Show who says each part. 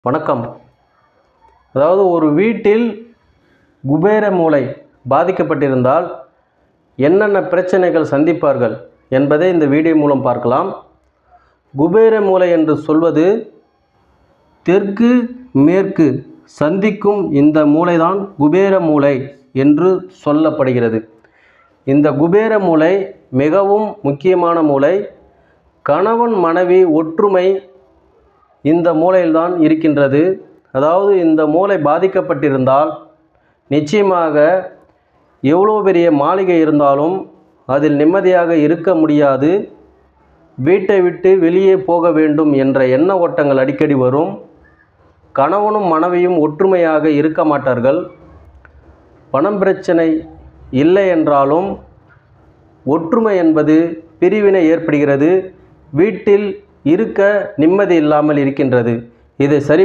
Speaker 1: வணக்கம். அதாவது ஒரு வீட்டில் குபேர மூலை பாதிக்கப்பட்டிருந்தால் என்னென்ன பிரச்சனைகள் சந்திப்பார்கள் என்பதை இந்த வீடியோ மூலம் பார்க்கலாம். குபேர மூலை என்று சொல்வது தெற்கு மேற்கு சந்திக்கும் இந்த மூலைதான் குபேர மூலை என்று சொல்லப்படுகிறது. இந்த குபேர மூலை மிகவும் முக்கியமான மூலை. கணவன் மனைவி ஒற்றுமை இந்த மூலையில்தான் இருக்கின்றது. அதாவது இந்த மூலை பாதிக்கப்பட்டிருந்தால் நிச்சயமாக எவ்வளோ பெரிய மாளிகை இருந்தாலும் அதில் நிம்மதியாக இருக்க முடியாது. வீட்டை விட்டு வெளியே போக வேண்டும் என்ற எண்ண ஓட்டங்கள் அடிக்கடி வரும். கணவனும் மனைவியும் ஒற்றுமையாக இருக்க மாட்டார்கள். பணம் பிரச்சனை இல்லை என்றாலும் ஒற்றுமை என்பது பிரிவினை ஏற்படுகிறது. வீட்டில் இருக்க நிம்மதி இல்லாமல் இருக்கின்றது. இதை சரி